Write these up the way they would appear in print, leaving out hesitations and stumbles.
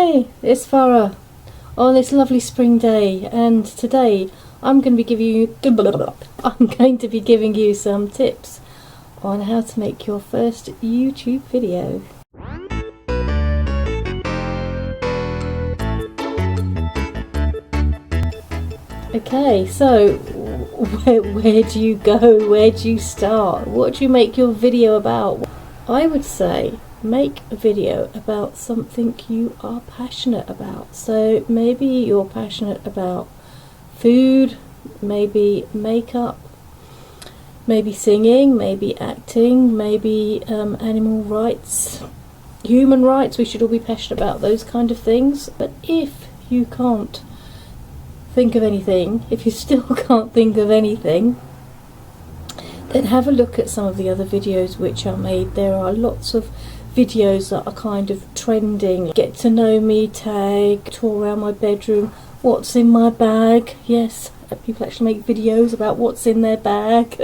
Hey, it's Farah on this lovely spring day, and today I'm going to be giving you some tips on how to make your first YouTube video. Okay, so where do you go? Where do you start? What do you make your video about? I would say make a video about something you are passionate about. So maybe you're passionate about food, maybe makeup, maybe singing, maybe acting, maybe animal rights, human rights. We should all be passionate about those kind of things. But if you can't think of anything, if you still can't think of anything, then have a look at some of the other videos which are made. There are lots of videos that are kind of trending. Get to know me tag, tour around my bedroom, what's in my bag. Yes, people actually make videos about what's in their bag.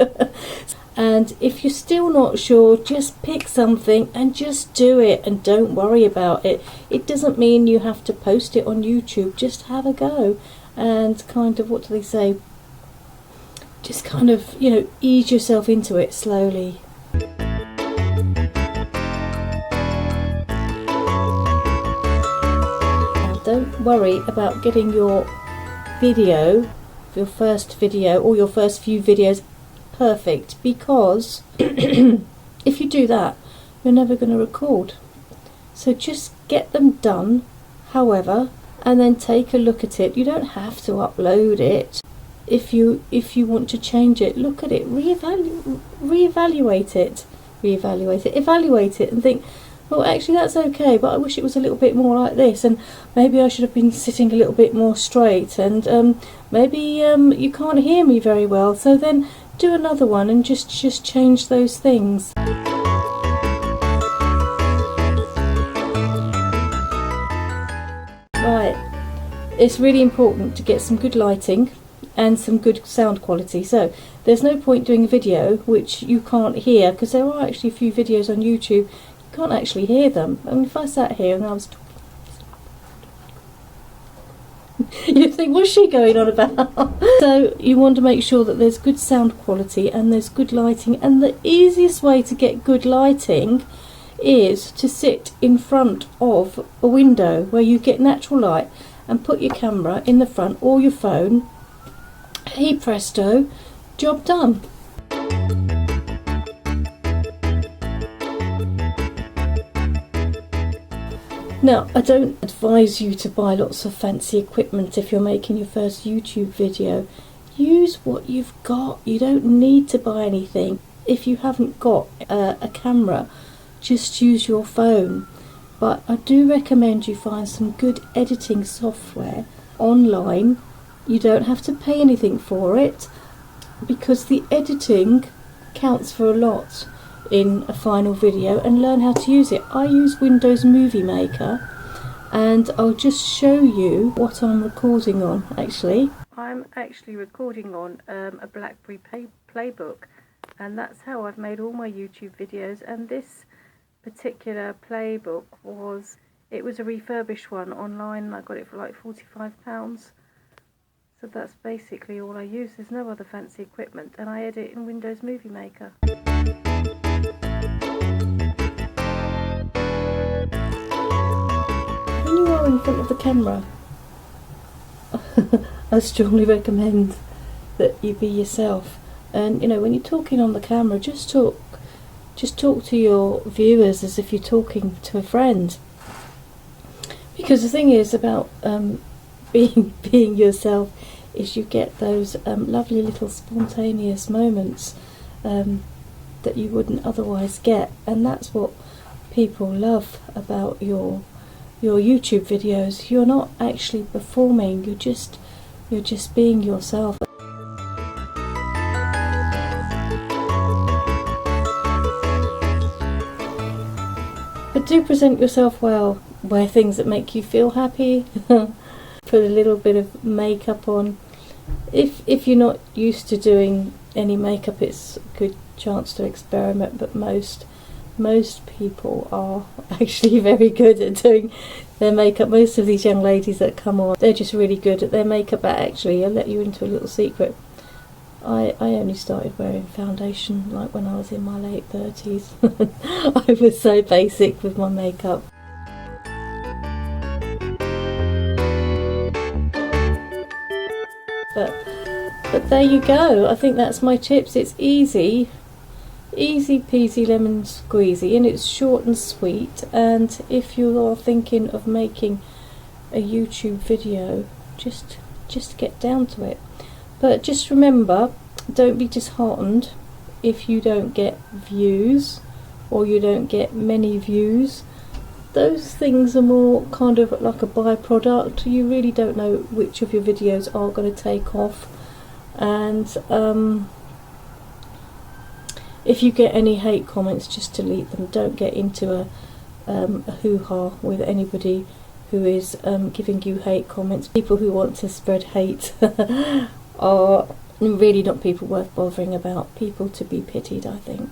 And if you're still not sure, just pick something and just do it, and don't worry about it. It doesn't mean you have to post it on YouTube. Just have a go and kind of, what do they say, just kind of, you know, ease yourself into it slowly. Now, don't worry about getting your video, your first video or your first few videos perfect, because if you do that, you're never going to record. So just get them done, however, and then take a look at it. You don't have to upload it. If you want to change it, look at it, evaluate it, and think, well, actually that's okay, but I wish it was a little bit more like this, and maybe I should have been sitting a little bit more straight, and maybe you can't hear me very well, so then do another one and just change those things. Right, it's really important to get some good lighting and some good sound quality. So there's no point doing a video which you can't hear, because there are actually a few videos on YouTube you can't actually hear them. I mean, if I sat here and I was talking, you'd think, what's she going on about? So you want to make sure that there's good sound quality and there's good lighting, and the easiest way to get good lighting is to sit in front of a window where you get natural light and put your camera in the front or your phone. Hey presto, job done. Now, I don't advise you to buy lots of fancy equipment if you're making your first YouTube video. Use what you've got. You don't need to buy anything. If you haven't got a camera, just use your phone. But I do recommend you find some good editing software online. You don't have to pay anything for it, because the editing counts for a lot in a final video, and learn how to use it. I use Windows Movie Maker, and I'll just show you what I'm recording on. Actually, I'm actually recording on a BlackBerry Playbook, and that's how I've made all my YouTube videos. And this particular playbook was a refurbished one online. I got it for like £45. So that's basically all I use. There's no other fancy equipment, and I edit in Windows Movie Maker. When you are in front of the camera, I strongly recommend that you be yourself. And you know, when you're talking on the camera, just talk to your viewers as if you're talking to a friend. Because the thing is about being yourself is you get those lovely little spontaneous moments that you wouldn't otherwise get, and that's what people love about your YouTube videos. You're not actually performing, you're just being yourself. But do present yourself well. Wear things that make you feel happy. Put a little bit of makeup on. If you're not used to doing any makeup, it's a good chance to experiment, but most most people are actually very good at doing their makeup. Most of these young ladies that come on, they're just really good at their makeup. But actually, I'll let you into a little secret. I only started wearing foundation like when I was in my late 30s. I was so basic with my makeup. But there you go. I think that's my tips. It's easy peasy lemon squeezy, and it's short and sweet. And if you are thinking of making a YouTube video, just get down to it. But just remember, don't be disheartened if you don't get views or you don't get many views. Those things are more kind of like a byproduct. You really don't know which of your videos are going to take off. And if you get any hate comments, just delete them. Don't get into a hoo-ha with anybody who is giving you hate comments. People who want to spread hate are really not people worth bothering about. People to be pitied, I think.